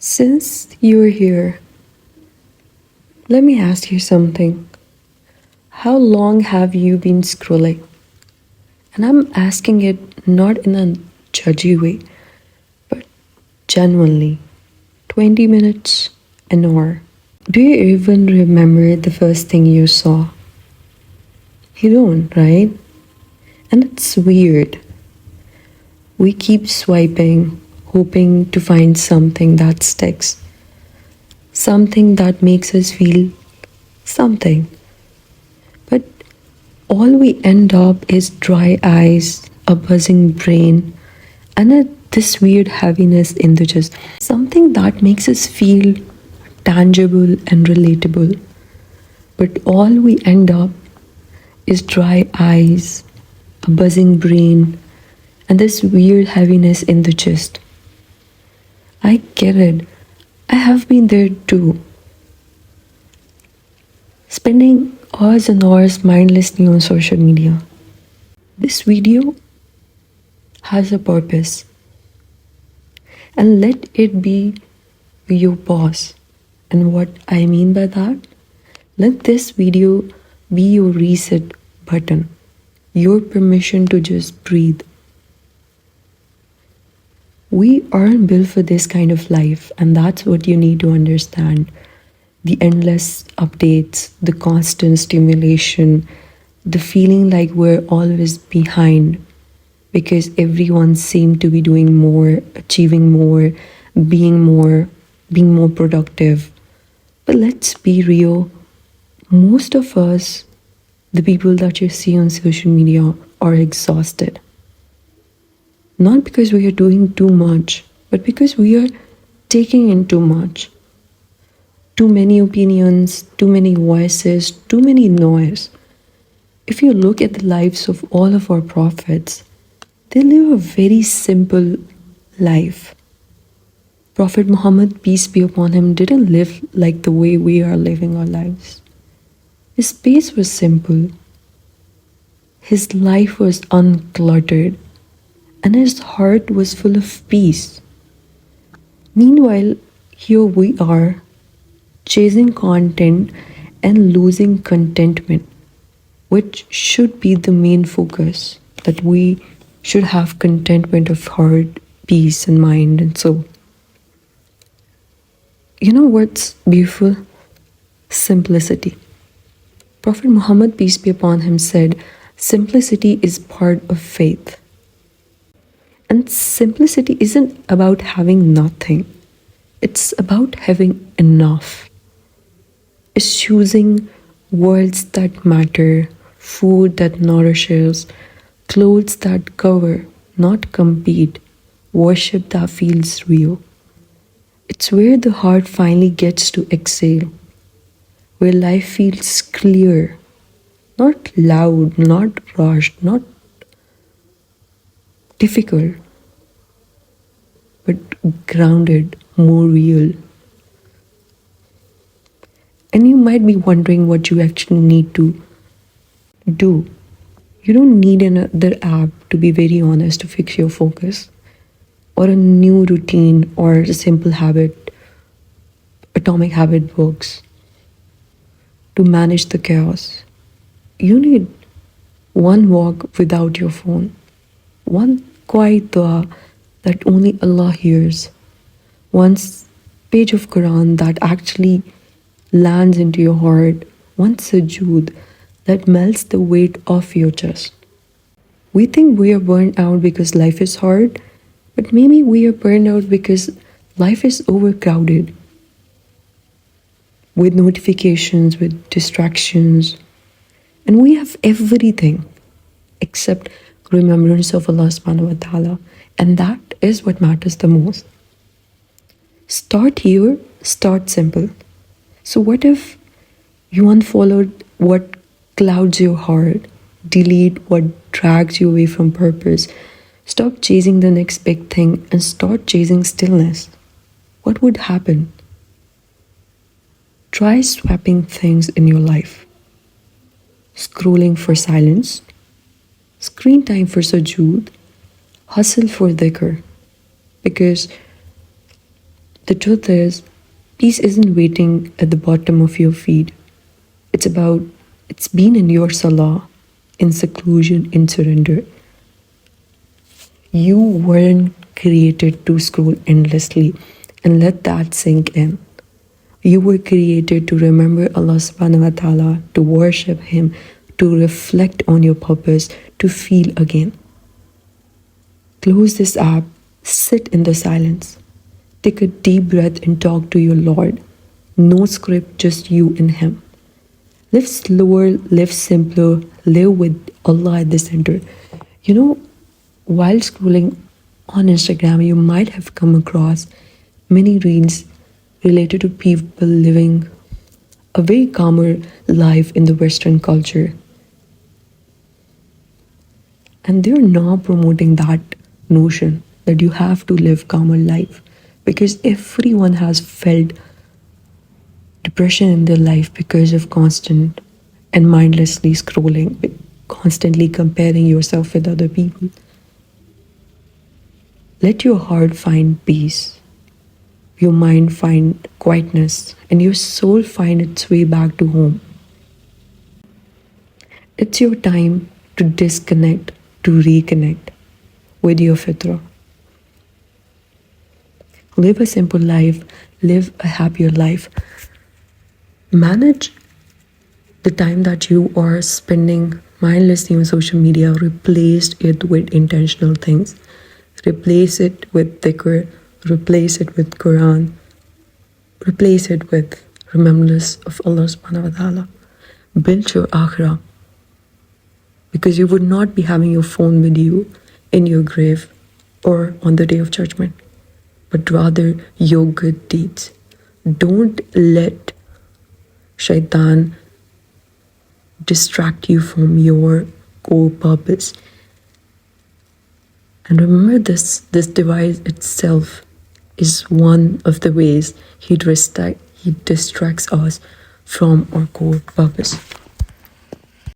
Since you're here, let me ask you something. How long have you been scrolling? And I'm asking it not in a judgy way, but genuinely. 20 minutes, an hour. Do you even remember the first thing you saw? You don't, right? And it's weird. We keep swiping, hoping to find something that sticks, something that makes us feel something. But all we end up is dry eyes, a buzzing brain, and this weird heaviness in the chest. Something that makes us feel tangible and relatable. But all we end up is dry eyes, a buzzing brain, and this weird heaviness in the chest. I get it. I have been there too. Spending hours and hours mindlessly on social media. This video has a purpose. And let it be your boss. And what I mean by that? Let this video be your reset button. Your permission to just breathe. We aren't built for this kind of life, and that's what you need to understand. The endless updates, the constant stimulation, the feeling like we're always behind because everyone seems to be doing more, achieving more, being more productive. But let's be real. Most of us, the people that you see on social media, are exhausted. Not because we are doing too much, but because we are taking in too much. Too many opinions, too many voices, too many noise. If you look at the lives of all of our prophets, they live a very simple life. Prophet Muhammad, peace be upon him, didn't live like the way we are living our lives. His pace was simple. His life was uncluttered, and his heart was full of peace. Meanwhile, here we are, chasing content and losing contentment, which should be the main focus, that we should have contentment of heart, peace, and mind and soul. You know what's beautiful? Simplicity. Prophet Muhammad, peace be upon him, said, simplicity is part of faith. And simplicity isn't about having nothing. It's about having enough. It's choosing words that matter, food that nourishes, clothes that cover, not compete, worship that feels real. It's where the heart finally gets to exhale, where life feels clear, not loud, not rushed, not difficult, but grounded, more real. And you might be wondering what you actually need to do. You don't need another app, to be very honest, to fix your focus, or a new routine, or a simple habit, atomic habit books to manage the chaos. You need one walk without your phone, one quiet dua that only Allah hears, one page of Quran that actually lands into your heart, one sujood that melts the weight off your chest. We think we are burned out because life is hard, but maybe we are burned out because life is overcrowded with notifications, with distractions, and we have everything except remembrance of Allah subhanahu wa ta'ala, and that is what matters the most. Start here, start simple. So what if you unfollowed what clouds your heart, delete what drags you away from purpose, stop chasing the next big thing and start chasing stillness? What would happen? Try swapping things in your life. Scrolling for silence, screen time for sujood, hustle for dhikr. Because The truth is, peace isn't waiting at the bottom of your feed. It's being in your salah, in seclusion, in surrender. You weren't created to scroll endlessly, and let that sink in. You were created to remember Allah subhanahu wa ta'ala, to worship Him, to reflect on your purpose, to feel again. Close this app, sit in the silence, take a deep breath and talk to your Lord. No script, just you and Him. Live slower, live simpler, live with Allah at the center. You know, while scrolling on Instagram, you might have come across many reels related to people living a very calmer life in the Western culture. And they're now promoting that notion that you have to live calmer life because everyone has felt depression in their life because of constant and mindlessly scrolling, constantly comparing yourself with other people. Let your heart find peace, your mind find quietness, and your soul find its way back to home. It's your time to disconnect, to reconnect with your fitra. Live a simple life, live a happier life. Manage the time that you are spending mindlessly on social media, replace it with intentional things. Replace it with dhikr, replace it with Quran, replace it with remembrance of Allah subhanahu wa ta'ala. Build your akhirah because you would not be having your phone with you in your grave or on the day of judgment, but rather your good deeds. Don't let shaitan distract you from your core purpose. And remember this device itself is one of the ways he distracts us from our core purpose.